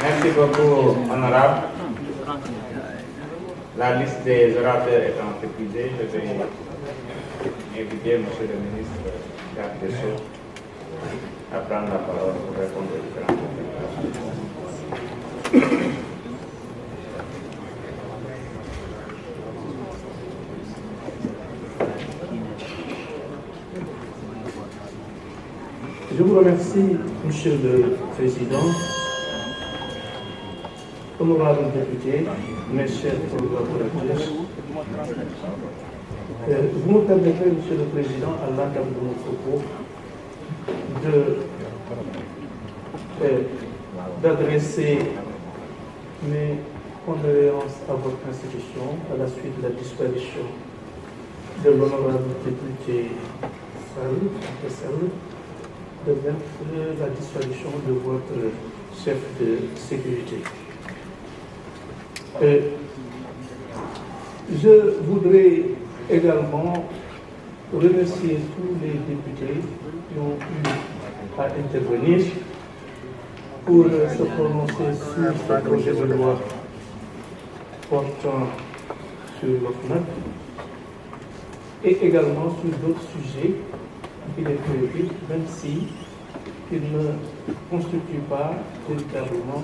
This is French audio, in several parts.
Merci beaucoup, honorable. La liste des orateurs étant épuisée, je vais inviter M. le ministre garde des Sceaux à prendre la parole pour répondre aux différentes interpellations. Je vous remercie, Monsieur le Président, honorables députés, mes chers collaborateurs. Vous me permettrez, Monsieur le Président, à l'entame de mon propos, d'adresser mes condoléances à votre institution à la suite de la disparition de l'honorable député Sall, de même que la disparition de votre chef de sécurité. Je voudrais également remercier tous les députés qui ont eu à intervenir pour se prononcer sur ce projet de loi portant sur l'OFNAC et également sur d'autres sujets qui les préoccupent, même si ils ne constituent pas véritablement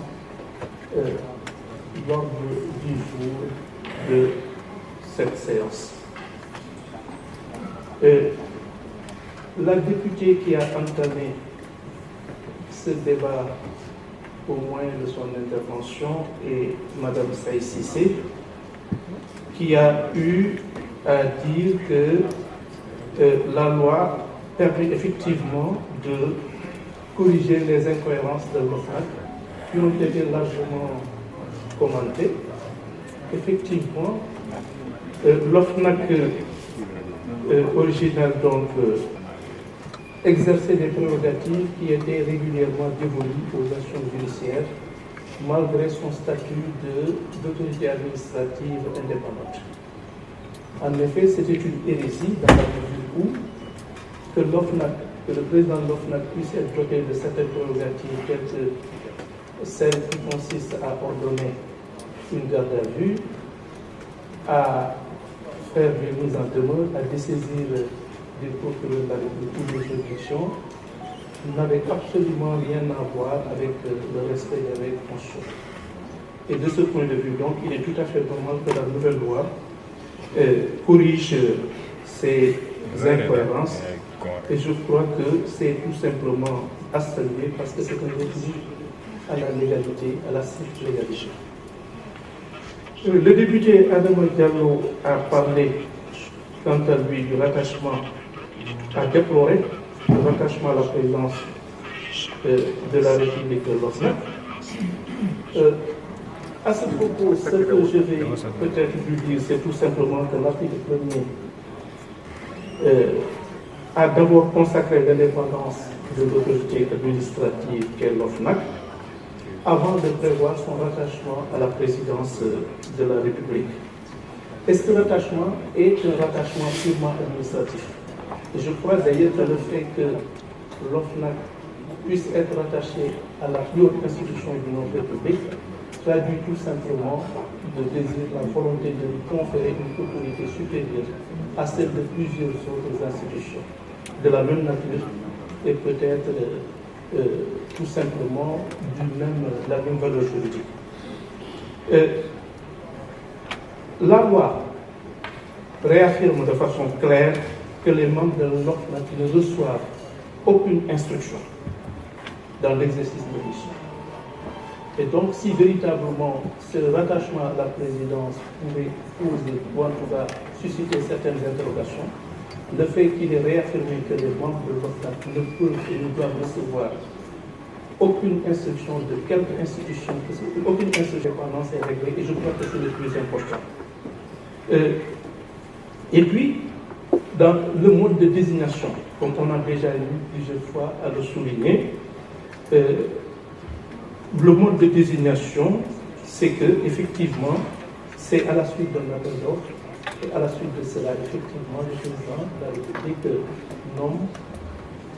l'ordre du jour de cette séance. La députée qui a entamé ce débat au moins de son intervention est Mme Saï Cissé, qui a eu à dire que la loi permet effectivement de corriger les incohérences de l'OFNAC qui ont été largement commentées. Effectivement, l'OFNAC original donc exerçait des prérogatives qui étaient régulièrement dévolues aux actions judiciaires malgré son statut d'autorité administrative indépendante. En effet, c'était une hérésie dans la mesure où que le président de l'OFNAC puisse être doté de certaines prérogatives telles que celle qui consiste à ordonner une garde à vue, à faire des mises en demeure, à dessaisir des procureurs de la République ou des juridictions, n'avait absolument rien à voir avec le respect des règles constitutionnelles. Et de ce point de vue, donc, il est tout à fait normal que la nouvelle loi corrige ces incohérences. Et je crois que c'est tout simplement à saluer parce que c'est un retour à la légalité, à la stricte légalité. Le député Adama Diallo a parlé, quant à lui, du rattachement, a déploré le rattachement à la présidence de la République de l'OFNAC. À ce propos, ce que je vais peut-être lui dire, c'est tout simplement que l'article 1er a d'abord consacré l'indépendance de l'autorité administrative qu'est l'OFNAC, avant de prévoir son rattachement à la présidence de la République. Et ce rattachement est un rattachement purement administratif. Et je crois d'ailleurs que le fait que l'OFNAC puisse être rattaché à la plus haute institution de notre République traduit tout simplement le désir, la volonté de lui conférer une autorité supérieure à celle de plusieurs autres institutions de la même nature et peut-être tout simplement la même valeur juridique. La loi réaffirme de façon claire que les membres de l'OFNAC ne reçoivent aucune instruction dans l'exercice de mission. Et donc, si véritablement ce rattachement à la présidence pouvait poser, ou en tout cas susciter certaines interrogations, le fait qu'il ait réaffirmé que les membres de l'OFNAC ne peuvent et ne doivent recevoir aucune instruction de quelque institution, aucune instruction pendant ces règles, et je crois que c'est le plus important. Et puis, dans le mode de désignation, comme on a déjà eu plusieurs fois à le souligner, le mode de désignation, c'est que, effectivement, c'est à la suite d'un appel d'offres, et à la suite de cela, effectivement, le président de la République nomme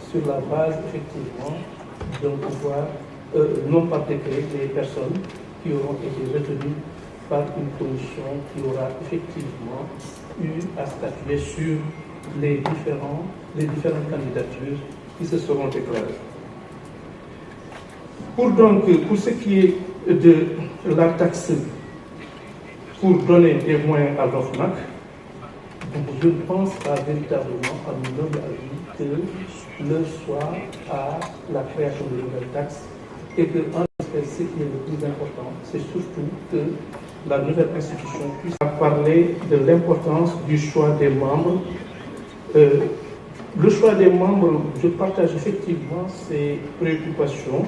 sur la base, effectivement, d'un pouvoir, non par décret, les personnes qui auront été retenues par une commission qui aura effectivement eu à statuer sur les différentes candidatures qui se seront déclarées. Pour ce qui est de la taxe pour donner des moyens à l'OFNAC, je ne pense pas véritablement, à mon avis, que le soit à la création de nouvelles taxes et que, en fait, ce qui est le plus important, c'est surtout que la nouvelle institution puisse parler de l'importance du choix des membres. Le choix des membres, je partage effectivement ces préoccupations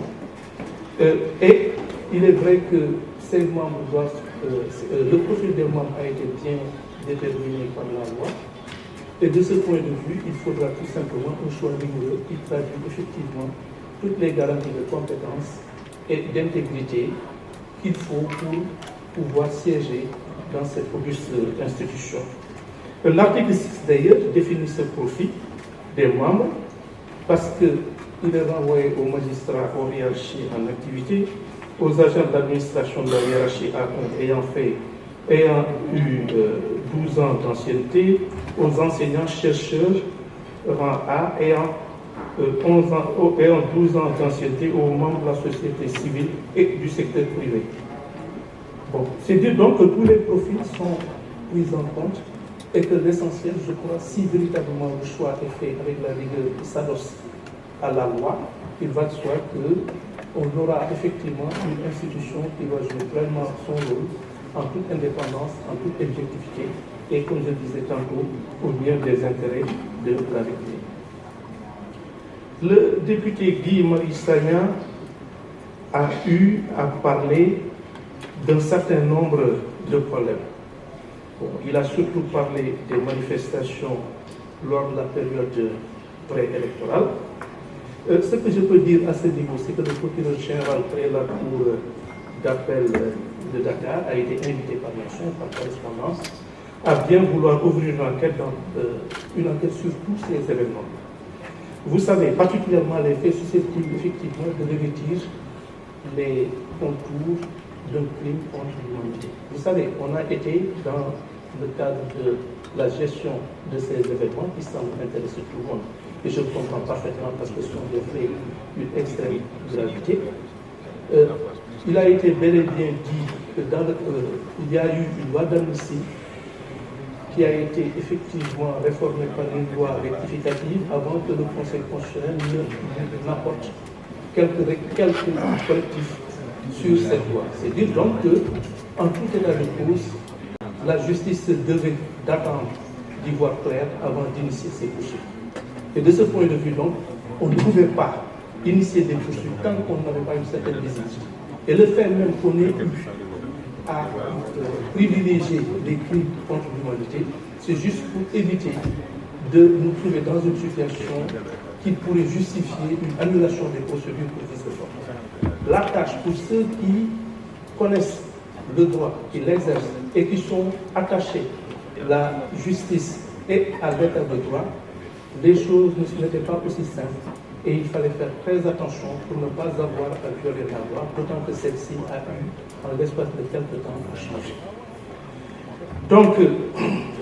et il est vrai que ces membres doivent, le profil des membres a été bien déterminé par la loi et de ce point de vue, il faudra tout simplement un choix rigoureux qui traduit effectivement toutes les garanties de compétences et d'intégrité qu'il faut pour pouvoir siéger dans cette auguste institution. L'article 6 d'ailleurs définit ce profil des membres parce qu'il est renvoyé aux magistrats, aux hiérarchies en activité, aux agents d'administration de la hiérarchie A1 ayant eu 12 ans d'ancienneté, aux enseignants chercheurs rang A ayant 12 ans d'ancienneté, aux membres de la société civile et du secteur privé. Bon, c'est dire donc que tous les profils sont pris en compte et que l'essentiel, je crois, si véritablement le choix est fait avec la rigueur qui s'adosse à la loi, il va de soi qu'on aura effectivement une institution qui va jouer pleinement son rôle en toute indépendance, en toute objectivité et, comme je disais tantôt, au bien des intérêts de la République. Le député Guy-Marie Sagna a eu à parler d'un certain nombre de problèmes. Bon, il a surtout parlé des manifestations lors de la période préélectorale. Ce que je peux dire à ce niveau, c'est que le procureur général près la cour d'appel de Dakar a été invité par nation, par correspondance, à bien vouloir ouvrir une enquête sur tous ces événements. Vous savez, particulièrement les faits susceptibles effectivement de revêtir les contours d'un crime contre l'humanité. Vous savez, on a été dans le cadre de la gestion de ces événements qui semblent intéresser tout le monde. Et je comprends parfaitement parce que ce sont des faits d'une extrême gravité. Il a été bel et bien dit que il y a eu une loi d'amnistie qui a été effectivement réformée par une loi rectificative avant que le Conseil constitutionnel n'apporte quelques correctifs sur cette loi. C'est dire donc que, en tout état de cause, la justice devait d'attendre d'y voir clair avant d'initier ces poursuites. Et de ce point de vue, donc, on ne pouvait pas initier des poursuites tant qu'on n'avait pas une certaine visibilité. Et le fait même qu'on ait eu à privilégier les crimes contre l'humanité, c'est juste pour éviter de nous trouver dans une situation qui pourrait justifier une annulation des procédures pour vice de forme. La tâche pour ceux qui connaissent le droit, qui l'exercent et qui sont attachés à la justice et à l'état de droit, les choses n'étaient pas aussi simples et il fallait faire très attention pour ne pas avoir à violer la loi, d'autant que celle-ci a eu, en l'espace de quelques temps, à changer. Donc,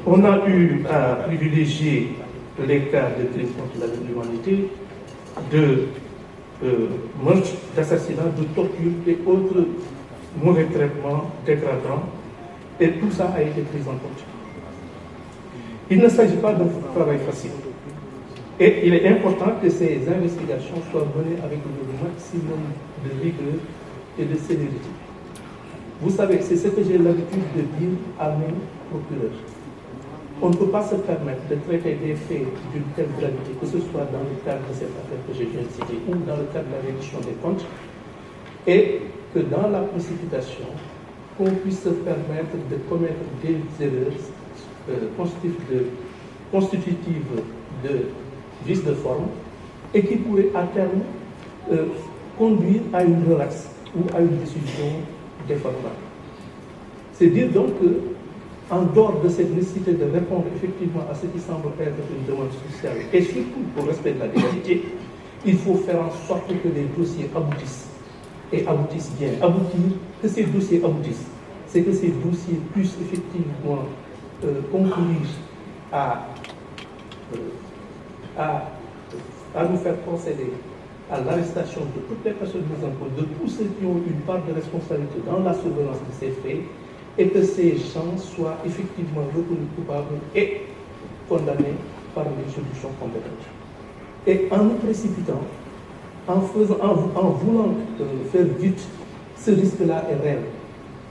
on a eu à privilégier les cas de crimes contre l'humanité, de meurtre, d'assassinat, de torture et autres mauvais traitements dégradants, et tout ça a été pris en compte. Il ne s'agit pas d'un travail facile. Et il est important que ces investigations soient menées avec le maximum de rigueur et de célérité. Vous savez, c'est ce que j'ai l'habitude de dire à mes procureurs. On ne peut pas se permettre de traiter des faits d'une telle gravité, que ce soit dans le cadre de cette affaire que je viens de citer ou dans le cadre de la reddition des comptes, et que dans la précipitation, qu'on puisse se permettre de commettre des erreurs constitutives de vice de forme et qui pourraient à terme conduire à une relaxe ou à une décision défavorable. C'est dire donc que, en dehors de cette nécessité de répondre effectivement à ce qui semble être une demande sociale et surtout au respect de la légalité, il faut faire en sorte que les dossiers aboutissent, et aboutissent bien. Aboutir, que ces dossiers aboutissent, c'est que ces dossiers puissent effectivement conclure à nous faire procéder à l'arrestation de toutes les personnes mises en cause, de tous ceux qui ont une part de responsabilité dans la surveillance de ces faits, et que ces gens soient effectivement reconnus coupables et condamnés par les juridictions compétentes. Et en nous précipitant, en voulant faire vite, ce risque-là est réel.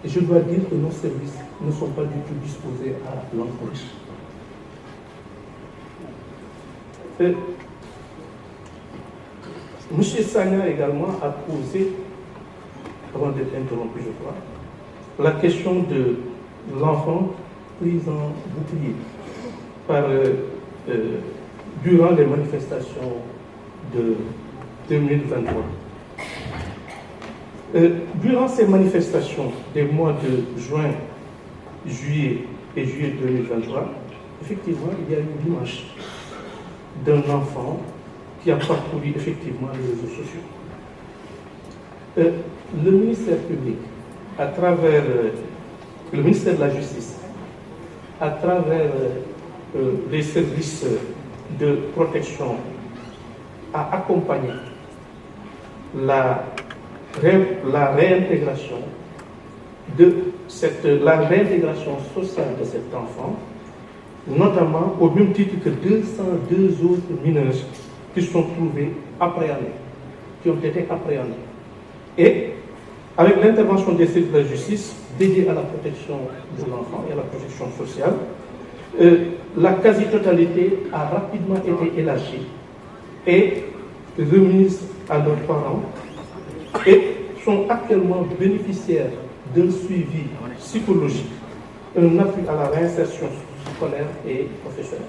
Et je dois dire que nos services ne sont pas du tout disposés à l'encourir. M. Sagna également a posé, avant d'être interrompu, je crois, la question de l'enfant pris en bouclier durant les manifestations de 2023. Durant ces manifestations des mois de juin, juillet et juillet 2023, effectivement, il y a eu l'image d'un enfant qui a parcouru effectivement les réseaux sociaux. Le ministère public, à travers le ministère de la Justice, à travers les services de protection, a accompagné la réintégration sociale de cet enfant, notamment au même titre que 202 autres mineurs qui sont trouvés appréhendés, qui ont été appréhendés. Et avec l'intervention des services de la justice dédiés à la protection de l'enfant et à la protection sociale, la quasi-totalité a rapidement été élargie et remise à leurs parents et sont actuellement bénéficiaires d'un suivi psychologique, un appui à la réinsertion scolaire et professionnelle.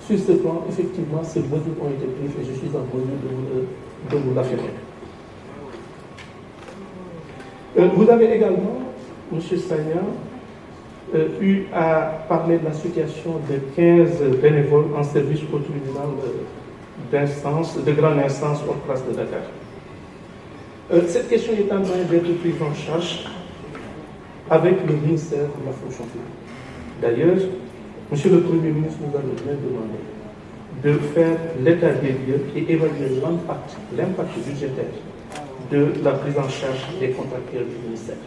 Sur ce plan, effectivement, ces mesures ont été prises et je suis en mesure de vous l'affirmer. Vous avez également, M. Sagna, eu à parler de la situation de 15 bénévoles en service au tribunal de grande instance hors classe de Dakar. Cette question est en train d'être prise en charge avec le ministère de la fonction publique. D'ailleurs, Monsieur le Premier ministre nous a bien demandé de faire l'état des lieux et évaluer l'impact budgétaire de la prise en charge des contractuels du ministère.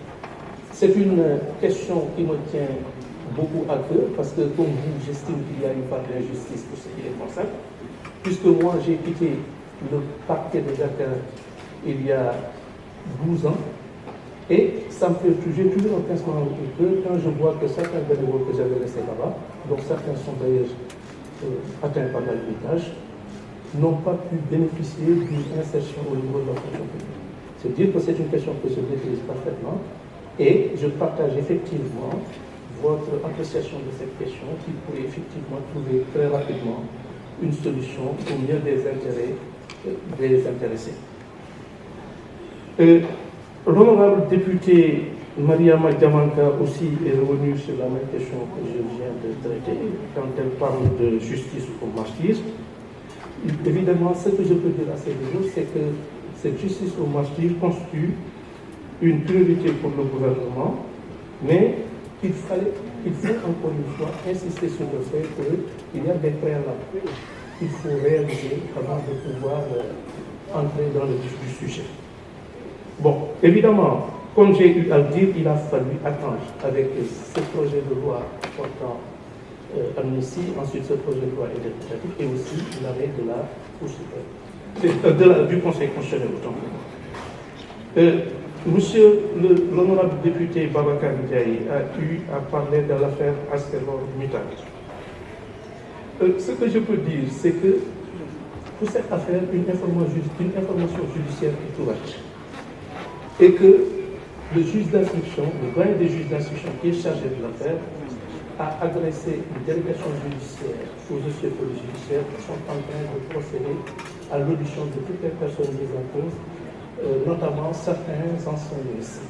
C'est une question qui me tient beaucoup à cœur parce que, comme vous, j'estime qu'il y a une part d'injustice pour ce qui les concerne, puisque moi, j'ai quitté le parquet de Dakar il y a 12 ans et ça me fait toujours un pincement au cœur quand je vois que certains bénévoles que j'avais laissés là-bas, dont certains sont d'ailleurs atteints par l'héritage, n'ont pas pu bénéficier d'une insertion au niveau de la fonction publique. C'est dire que c'est une question que je maîtrise parfaitement et je partage effectivement votre appréciation de cette question qui pourrait effectivement trouver très rapidement une solution au mieux des intérêts des intéressés. L'honorable député Mariama Diamanka aussi est revenue sur la même question que je viens de traiter quand elle parle de justice au martyrs. Évidemment, ce que je peux dire à ces deux, c'est que cette justice au martyrs constitue une priorité pour le gouvernement, mais il faut encore une fois insister sur le fait qu'il y a des préalables qu'il faut réaliser avant de pouvoir entrer dans le vif du sujet. Bon, évidemment, comme j'ai eu à le dire, il a fallu attendre avec ce projet de loi portant amnistie, ensuite ce projet de loi interprétatif et aussi l'arrêt de la Cour suprême, du Conseil constitutionnel autant pour moi. Monsieur l'honorable député Babacar Ndiaye a eu à parler de l'affaire ArcelorMittal. Ce que je peux dire, c'est que pour cette affaire, une information judiciaire est ouverte. Et que le juge d'instruction, le doyen des juges d'instruction qui est chargé de l'affaire, a adressé une délégation judiciaire aux dossiers judiciaires qui sont en train de procéder à l'audition de toutes les personnes mises en cause, notamment certains anciens ministres.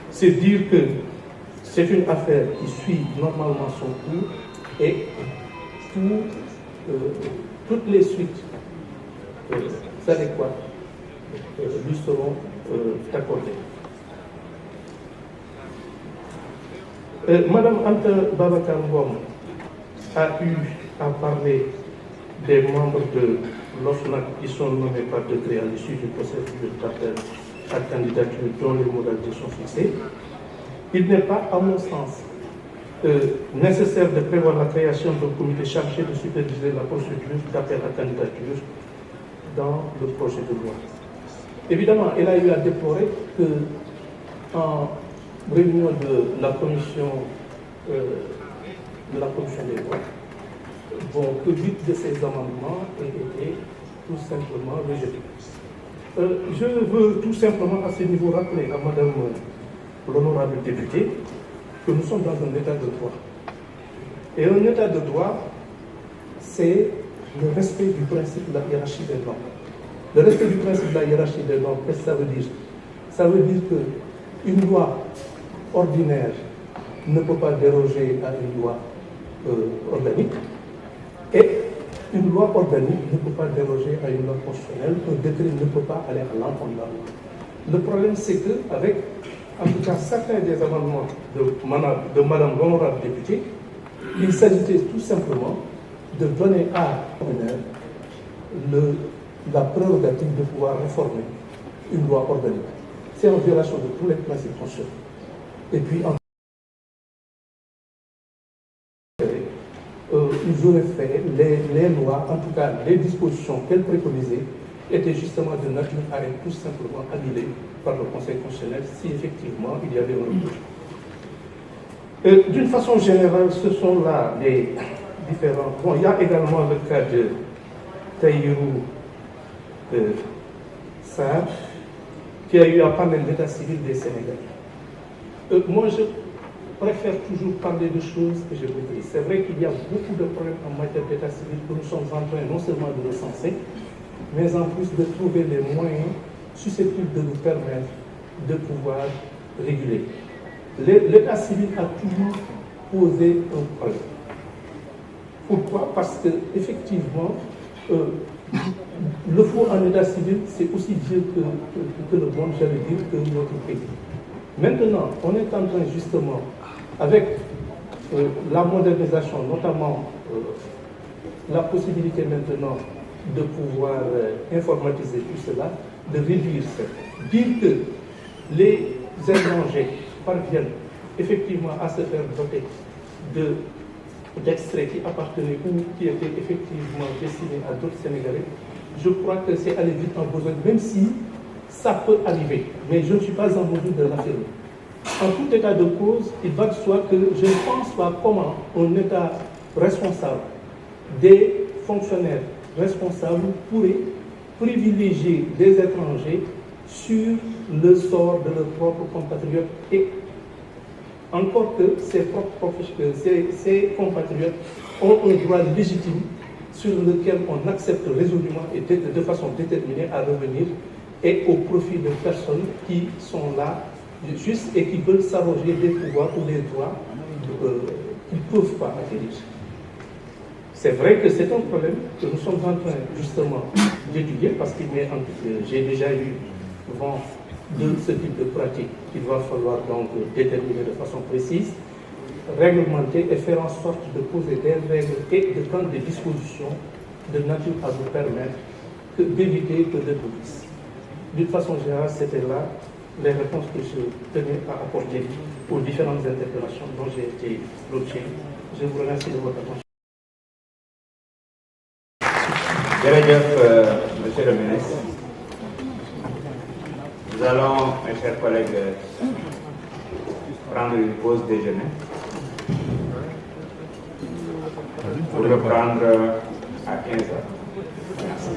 C'est dire que c'est une affaire qui suit normalement son cours et toutes les suites adéquates lui seront accordées. Madame Anta Babacar Ngom a eu à parler des membres de l'OFNAC qui sont nommés par décret à l'issue du processus d'appel à candidature dont les modalités sont fixées. Il n'est pas, à mon sens, nécessaire de prévoir la création d'un comité chargé de superviser la procédure d'appel à candidature dans le projet de loi. Évidemment, elle a eu à déplorer que, en réunion de la commission des lois, que 8 de ces amendements aient été tout simplement rejetés. Je veux tout simplement à ce niveau rappeler à Madame l'honorable députée que nous sommes dans un état de droit. Et un état de droit, c'est le respect du principe de la hiérarchie des normes. Le respect du principe de la hiérarchie des normes, qu'est-ce que ça veut dire? Ça veut dire qu'une loi ordinaire ne peut pas déroger à une loi organique, et une loi organique ne peut pas déroger à une loi constitutionnelle, un décret ne peut pas aller à l'encontre de la loi. Le problème, c'est qu'avec, en tout cas, certains des amendements de Madame l'honorable députée, il s'agissait tout simplement de donner à la prérogative de pouvoir réformer une loi organique. C'est en violation de tous les principes constitutionnels. Et puis, ils auraient fait les lois, en tout cas les dispositions qu'elles préconisaient, étaient justement de nature à être tout simplement annulées par le Conseil constitutionnel si effectivement il y avait un recours. D'une façon générale, ce sont là les différents. Bon, il y a également le cas de Tahirou Sarr, qui a eu à parler de l'état civil des Sénégalais. Moi, je préfère toujours parler de choses que je maîtrise. C'est vrai qu'il y a beaucoup de problèmes en matière d'état civil que nous sommes en train non seulement de recenser, mais en plus de trouver les moyens susceptibles de nous permettre de pouvoir réguler. L'état civil a toujours posé un problème. Pourquoi? Parce que effectivement, le faux en état civil, c'est aussi vieux que le monde, j'allais dire, que notre pays. Maintenant, on est en train justement, avec la modernisation, notamment la possibilité maintenant de pouvoir informatiser tout cela, de réduire ça. Dire que les étrangers parviennent effectivement à se faire doter d'extraits qui appartenaient ou qui étaient effectivement destinés à d'autres Sénégalais, je crois que c'est aller vite en besoin, même si ça peut arriver, mais je ne suis pas en mesure de l'affirmer. En tout état de cause, il va de soi que je ne pense pas comment un État responsable, des fonctionnaires responsables pourraient privilégier des étrangers sur le sort de leurs propres compatriotes, et encore que ces compatriotes ont un droit légitime sur lequel on accepte résolument et de façon déterminée à revenir, et au profit de personnes qui sont là juste et qui veulent s'arroger des pouvoirs ou des droits qu'ils ne peuvent pas acquérir. C'est vrai que c'est un problème que nous sommes en train justement d'étudier, parce que j'ai déjà eu vent de ce type de pratique qu'il va falloir donc déterminer de façon précise, réglementer et faire en sorte de poser des règles et de prendre des dispositions de nature à nous permettre d'éviter que de boulisses. D'une façon générale, c'était là les réponses que je tenais à apporter aux différentes interpellations dont j'ai été l'objet. Je vous remercie de votre attention. Monsieur le ministre, nous allons, mes chers collègues, prendre une pause déjeuner pour reprendre à 15h. Merci.